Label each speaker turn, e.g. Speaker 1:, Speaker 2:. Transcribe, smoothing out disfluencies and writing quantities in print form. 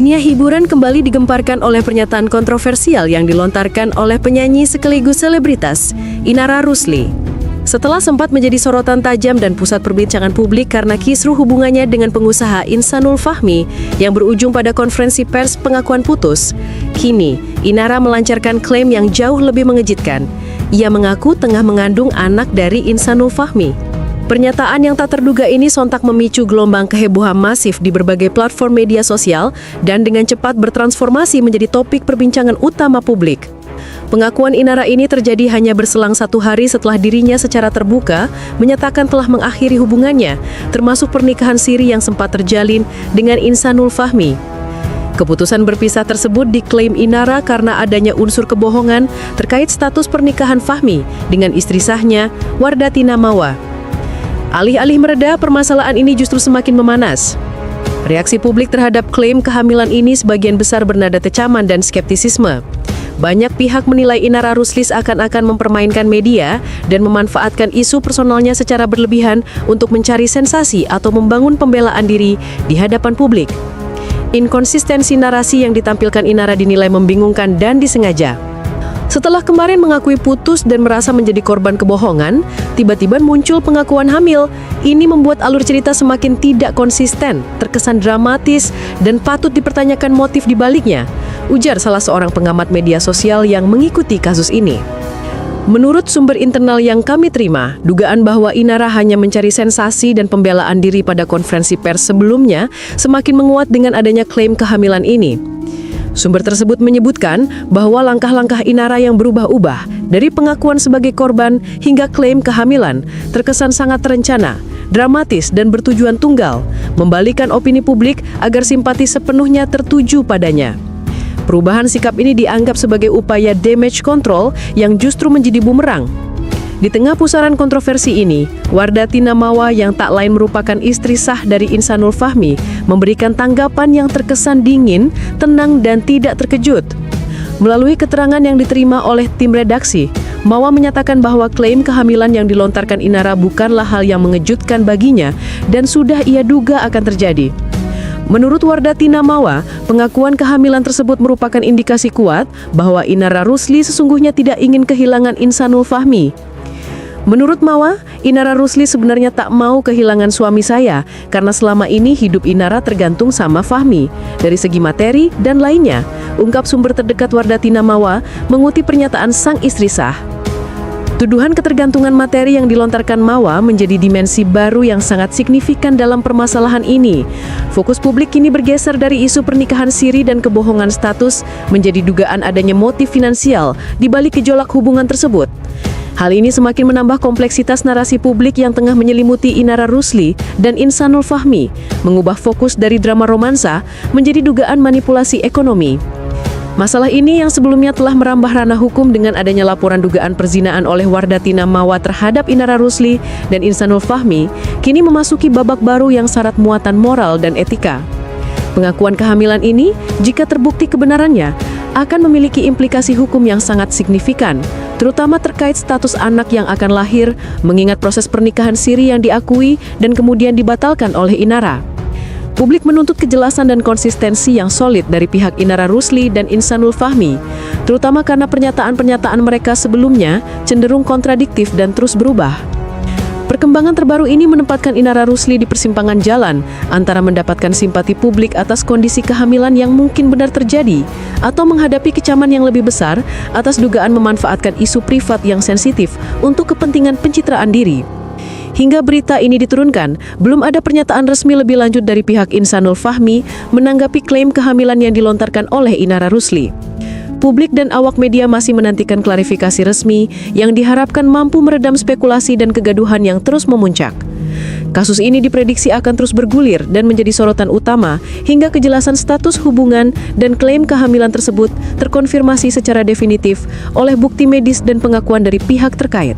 Speaker 1: Dunia hiburan kembali digemparkan oleh pernyataan kontroversial yang dilontarkan oleh penyanyi sekaligus selebritas, Inara Rusli. Setelah sempat menjadi sorotan tajam dan pusat perbincangan publik karena kisruh hubungannya dengan pengusaha Insanul Fahmi yang berujung pada konferensi pers pengakuan putus, kini Inara melancarkan klaim yang jauh lebih mengejutkan. Ia mengaku tengah mengandung anak dari Insanul Fahmi. Pernyataan yang tak terduga ini sontak memicu gelombang kehebohan masif di berbagai platform media sosial dan dengan cepat bertransformasi menjadi topik perbincangan utama publik. Pengakuan Inara ini terjadi hanya berselang 1 hari setelah dirinya secara terbuka menyatakan telah mengakhiri hubungannya, termasuk pernikahan siri yang sempat terjalin dengan Insanul Fahmi. Keputusan berpisah tersebut diklaim Inara karena adanya unsur kebohongan terkait status pernikahan Fahmi dengan istri sahnya, Wardatina Mawa. Alih-alih mereda, permasalahan ini justru semakin memanas. Reaksi publik terhadap klaim kehamilan ini sebagian besar bernada kecaman dan skeptisisme. Banyak pihak menilai Inara Rusli seakan-akan mempermainkan media dan memanfaatkan isu personalnya secara berlebihan untuk mencari sensasi atau membangun pembelaan diri di hadapan publik. Inkonsistensi narasi yang ditampilkan Inara dinilai membingungkan dan disengaja. Setelah kemarin mengakui putus dan merasa menjadi korban kebohongan, tiba-tiba muncul pengakuan hamil. Ini membuat alur cerita semakin tidak konsisten, terkesan dramatis, dan patut dipertanyakan motif di baliknya, ujar salah seorang pengamat media sosial yang mengikuti kasus ini. Menurut sumber internal yang kami terima, dugaan bahwa Inara hanya mencari sensasi dan pembelaan diri pada konferensi pers sebelumnya semakin menguat dengan adanya klaim kehamilan ini. Sumber tersebut menyebutkan bahwa langkah-langkah Inara yang berubah-ubah dari pengakuan sebagai korban hingga klaim kehamilan terkesan sangat terencana, dramatis dan bertujuan tunggal, membalikan opini publik agar simpati sepenuhnya tertuju padanya. Perubahan sikap ini dianggap sebagai upaya damage control yang justru menjadi bumerang. Di tengah pusaran kontroversi ini, Wardatina Mawa yang tak lain merupakan istri sah dari Insanul Fahmi memberikan tanggapan yang terkesan dingin, tenang dan tidak terkejut. Melalui keterangan yang diterima oleh tim redaksi, Mawa menyatakan bahwa klaim kehamilan yang dilontarkan Inara bukanlah hal yang mengejutkan baginya dan sudah ia duga akan terjadi. Menurut Wardatina Mawa, pengakuan kehamilan tersebut merupakan indikasi kuat bahwa Inara Rusli sesungguhnya tidak ingin kehilangan Insanul Fahmi. Menurut Mawa, Inara Rusli sebenarnya tak mau kehilangan suami saya karena selama ini hidup Inara tergantung sama Fahmi dari segi materi dan lainnya, ungkap sumber terdekat Wardatina Mawa mengutip pernyataan sang istri sah. Tuduhan ketergantungan materi yang dilontarkan Mawa menjadi dimensi baru yang sangat signifikan dalam permasalahan ini. Fokus publik kini bergeser dari isu pernikahan siri dan kebohongan status menjadi dugaan adanya motif finansial di balik gejolak hubungan tersebut. Hal ini semakin menambah kompleksitas narasi publik yang tengah menyelimuti Inara Rusli dan Insanul Fahmi, mengubah fokus dari drama romansa menjadi dugaan manipulasi ekonomi. Masalah ini yang sebelumnya telah merambah ranah hukum dengan adanya laporan dugaan perzinaan oleh Wardatina Mawa terhadap Inara Rusli dan Insanul Fahmi, kini memasuki babak baru yang syarat muatan moral dan etika. Pengakuan kehamilan ini, jika terbukti kebenarannya, akan memiliki implikasi hukum yang sangat signifikan, terutama terkait status anak yang akan lahir, mengingat proses pernikahan siri yang diakui dan kemudian dibatalkan oleh Inara. Publik menuntut kejelasan dan konsistensi yang solid dari pihak Inara Rusli dan Insanul Fahmi, terutama karena pernyataan-pernyataan mereka sebelumnya cenderung kontradiktif dan terus berubah. Perkembangan terbaru ini menempatkan Inara Rusli di persimpangan jalan antara mendapatkan simpati publik atas kondisi kehamilan yang mungkin benar terjadi atau menghadapi kecaman yang lebih besar atas dugaan memanfaatkan isu privat yang sensitif untuk kepentingan pencitraan diri. Hingga berita ini diturunkan, belum ada pernyataan resmi lebih lanjut dari pihak Insanul Fahmi menanggapi klaim kehamilan yang dilontarkan oleh Inara Rusli. Publik dan awak media masih menantikan klarifikasi resmi yang diharapkan mampu meredam spekulasi dan kegaduhan yang terus memuncak. Kasus ini diprediksi akan terus bergulir dan menjadi sorotan utama hingga kejelasan status hubungan dan klaim kehamilan tersebut terkonfirmasi secara definitif oleh bukti medis dan pengakuan dari pihak terkait.